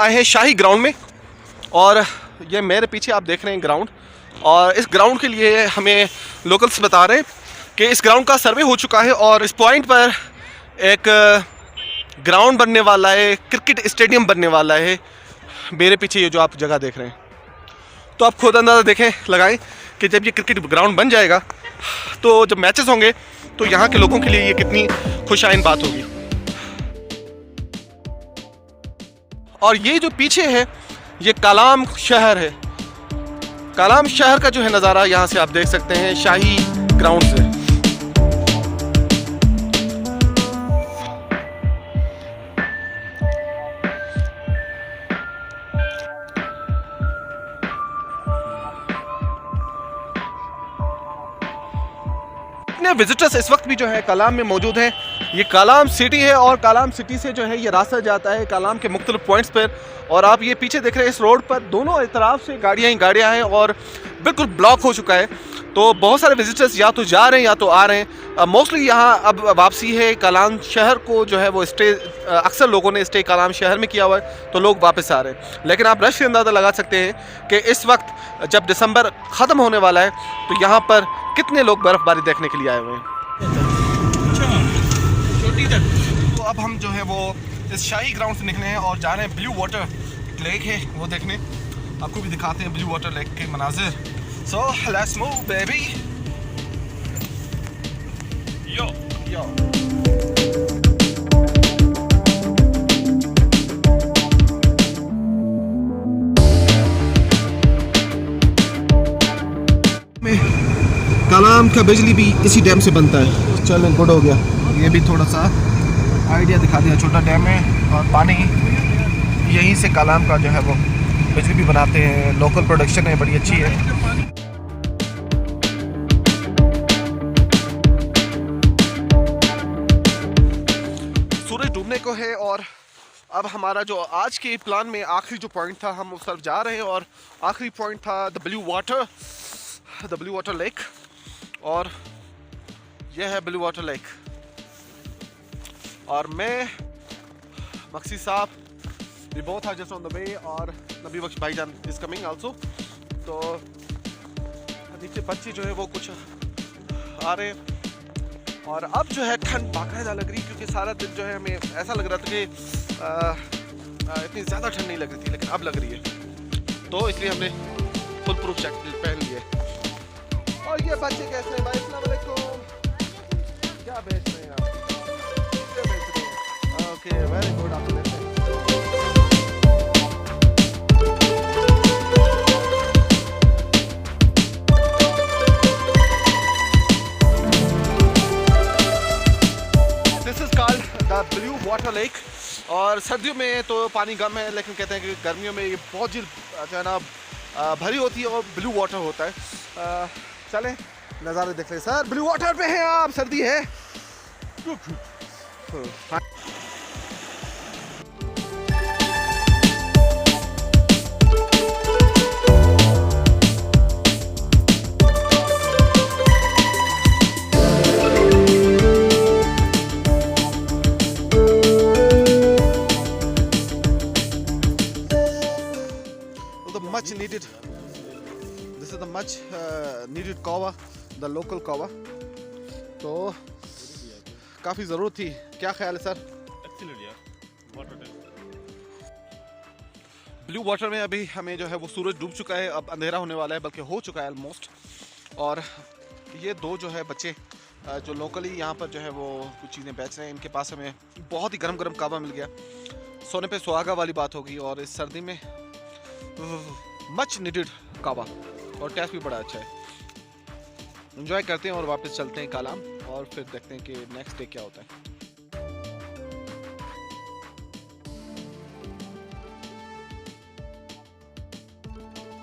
आए हैं शाही ग्राउंड में, और ये मेरे पीछे आप देख रहे हैं ग्राउंड। और इस ग्राउंड के लिए हमें लोकल्स बता रहे हैं कि इस ग्राउंड का सर्वे हो चुका है और इस पॉइंट पर एक ग्राउंड बनने वाला है, क्रिकेट स्टेडियम बनने वाला है। मेरे पीछे ये जो आप जगह देख रहे हैं, तो आप खुद अंदाज़ा देखें, लगाएं कि जब ये क्रिकेट ग्राउंड बन जाएगा तो जब मैचेस होंगे तो यहाँ के लोगों के लिए ये कितनी खुशाइन बात होगी। और ये जो पीछे है ये कालाम शहर है। कालाम शहर का जो है नज़ारा यहाँ से आप देख सकते हैं शाही ग्राउंड से। इतने विजिटर्स इस वक्त भी जो है कालाम में मौजूद हैं। ये कालाम सिटी है और कालाम सिटी से जो है ये रास्ता जाता है कालाम के मुख्तलिफ पॉइंट्स पर। और आप ये पीछे देख रहे हैं इस रोड पर दोनों तरफ से गाड़ियाँ ही गाड़ियाँ हैं और बिल्कुल ब्लॉक हो चुका है। तो बहुत सारे विजिटर्स या तो जा रहे हैं या तो आ रहे हैं। मोस्टली यहाँ अब वापसी है। कालाम शहर को जो है वो स्टे, अक्सर लोगों ने स्टे कालाम शहर में किया हुआ है, तो लोग वापस आ रहे हैं। लेकिन आप रश से अंदाज़ा लगा सकते हैं कि इस वक्त जब दिसंबर ख़त्म होने वाला है तो यहाँ पर कितने लोग बर्फ़बारी देखने के लिए आए हुए हैं। तो अब हम जो है वो इस शाही ग्राउंड से निकले हैं और जा रहे हैं ब्लू वाटर लेक है वो देखने। आपको भी दिखाते हैं ब्लू वाटर लेक के मनाजिर। So let's move baby. Yo yo. Kalam का बिजली भी इसी डैम से बनता है। चलो गुड हो गया। ये भी थोड़ा सा आइडिया दिखा दिया। छोटा डैम है और पानी यहीं से कालाम का जो है वो बिजली भी बनाते हैं। लोकल प्रोडक्शन है, बड़ी अच्छी है। सूरज डूबने को है और अब हमारा जो आज के प्लान में आखिरी जो पॉइंट था हम उस तरफ जा रहे हैं। और आखिरी पॉइंट था द ब्लू वाटर लेक। और यह है ब्लू वाटर लेक। और मैं मक्सी साहब we both are just on the way और नबी बख्श भाईजान इज कमिंग आल्सो। तो नीचे बच्चे जो है वो कुछ आ रहे हैं। और अब जो है ठंड बाकायदा लग रही, क्योंकि सारा दिन जो है हमें ऐसा लग रहा था कि इतनी ज़्यादा ठंड नहीं लग रही थी, लेकिन अब लग रही है। तो इसलिए हमने फुल प्रूफ जैकेट पहन लिए। और ये बच्चे कैसे हैं भाई? अस्सलाम वालेकुम। क्या बेच रहे हैं आप? क्या बेच रहे हैं? Okay very good. आप लेते हैं। This is called the blue water lake. और सर्दियों में तो पानी कम है, लेकिन कहते हैं कि गर्मियों में ये बहुत झील जो है ना भरी होती है और ब्लू वाटर होता है। चलें नज़ारे देख लें। सर ब्लू वाटर पे हैं आप, सर्दी है। Much needed. This is the much needed kava, the local kava. तो काफ़ी ज़रूरत थी। क्या ख्याल है सर? ब्लू वाटर में अभी हमें जो है वो सूरज डूब चुका है, अब अंधेरा होने वाला है, बल्कि हो चुका है ऑलमोस्ट। और ये दो जो है बच्चे जो लोकली यहाँ पर जो है वो कुछ चीज़ें बेच रहे हैं, इनके पास हमें बहुत ही गरम गरम कावा मिल गया। सोने पे सुहागा वाली बात होगी। और इस सर्दी में मच नीडेड कावा, और टेस्ट भी बड़ा अच्छा है। एंजॉय करते हैं और वापस चलते हैं कालाम और फिर देखते हैं कि नेक्स्ट डे क्या होता है।